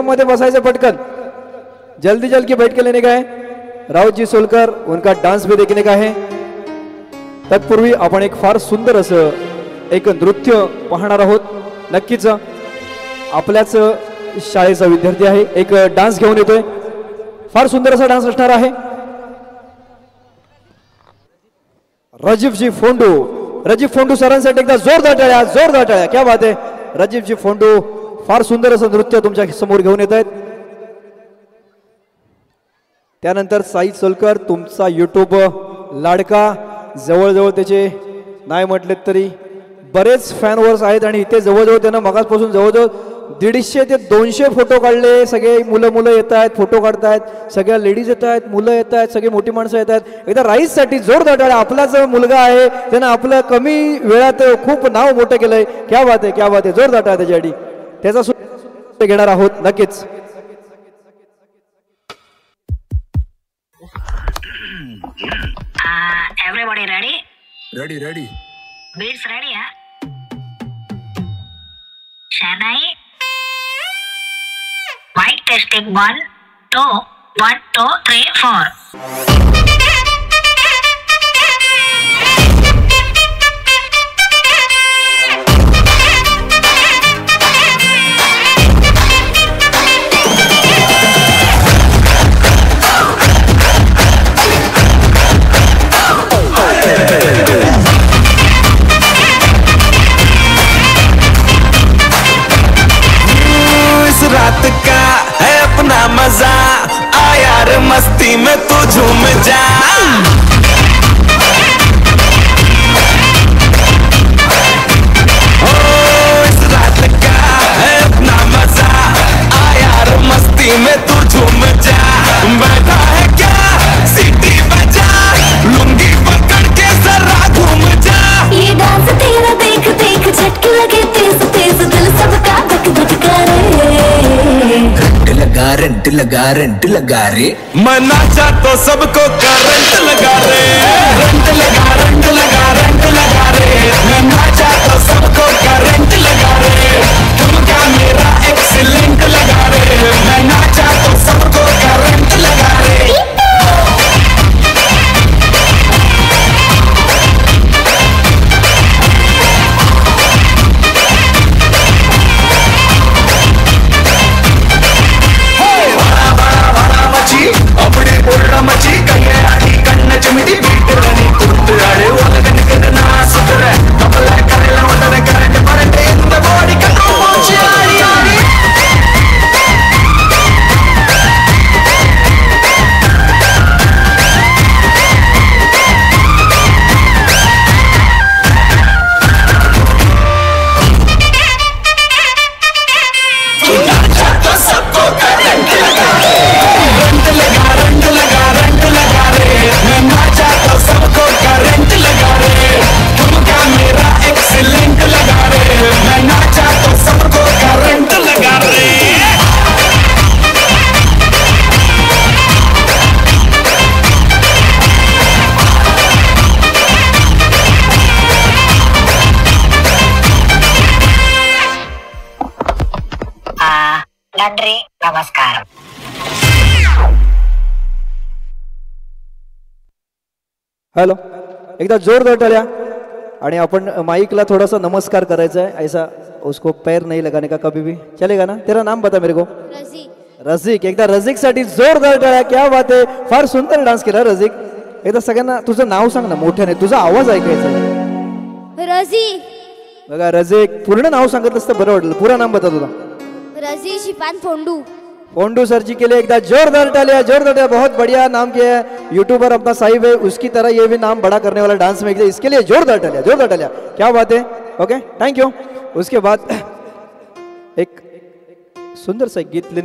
मध्ये बसायचं पटकन, जल्दी जल्दी बैठ के लेने का है। राउत जी सोलकर उनका डान्स भी देखने का है। तत्पूर्वी आपण एक फार सुंदर असं एक नृत्य पाहणार आहोत। नक्कीच आपल्याच शाळेचा विद्यार्थी आहे, एक डान्स घेऊन येतोय, फार सुंदर असा डान्स असणार आहे। रजीवजी फोंडू, रजीव फोंडू सरांसाठी एकदा जोरदार टाळ्या, जोरदार टाळ्या। क्या बात आहे, रजीवजी फोंडू फार सुंदर असं नृत्य तुमच्या समोर घेऊन येत आहेत। त्यानंतर साई सोलकर, तुमचा यूट्यूब लाडका, जवळजवळ त्याचे नाही म्हटले तरी बरेच फॅनवर्स आहेत आणि इथे जवळजवळ त्यांना मगासपासून जवळजवळ 150 ते 200 फोटो काढले। सगळे मुलं येत आहेत, फोटो काढतायत, सगळ्या लेडीज येत आहेत, मुलं येत आहेत, सगळे मोठी माणसं येत आहेत। एकदा राईससाठी जोरदार टाळ्या। आपलाच मुलगा आहे, त्यानं आपलं कमी वेळात खूप नाव मोठं केलंय। क्या बात आहे, क्या बात आहे, जोरदार टाळ्या त्याच्यासाठी। त्याचा सुद्धा घेणार आहोत नक्कीच। Everybody ready? Ready. Beats ready, huh? Shanai. Mic testing 1, 2, 1, 2, 3, 4. रात का है अपना मजा, आ यार मस्ती में तू झूम जा। ओ इस रात का है अपना मजा, आ यार मस्ती में तू झूम जा। बैठा है क्या सीटी बजा, लुंगी पकड़ के जरा घूम जा। ये डांस तेरा देख देख झटके लगे तेज तेज, दिल सबका धक धक करे। रेंट लगा रे, मैं नाचा तो सबको करंट लगा रे। रंट लगा रे, मैं नाचा तो सबको करंट लगा रे। तुमका मेरा एक्सीलेंट लगा रे, मैं नाचा तो सबको करंट लगा रे। अपने पूर्ण मची कहे आधी कन्न चिमिटी बीट रनी कुर्त आड़े ओलगन के ना सुधरे कपला करेला वतन करंट परंट इन द बॉडी कंट्रोल चारी आड़ी। तो सबको करंट लगा रे, मैं नाचा तो सबको करंट लगा रे। तुमका मेरा एक्सीलेंट लगा रे, मैं नाचा तो सबको करंट लगा रे। नंद्री नमस्कार। हेलो, एकदा जोरदार टाळ्या। आणि आपण माइकला थोड़ा सा नमस्कार करायचा है, ऐसा उसको पैर नहीं लगाने का कभी भी, चलेगा ना? तेरा नाम बता मेरे को। रजिक, एकदा रजिक साठी जोरदार टाळ्या। क्या बात आहे, फार सुंदर डान्स केला रजिक। एकदा सगळ्यांना तुझं नाव सांग ना मोठ्याने, तुझा आवाज ऐकायचा आहे। रजी, बघा रजिक पूर्ण नाव सांगितलं असतं बरं वाटलं, पूरा नाम बता तुझा। रजी शिपान फोंडू। फोंडू सर जी के लिए एकदा जोरदार तालियां, जोरदार तालियां। बहुत बढ़िया नाम किया है, यूट्यूबर अपना साहिब है, उसकी तरह ये भी नाम बड़ा करने वाला डांस में, इसके लिए जोरदार तालियां, जोरदार तालियां। क्या बात है, ओके थैंक यू। उसके बाद एक सुंदर सा गीत लेने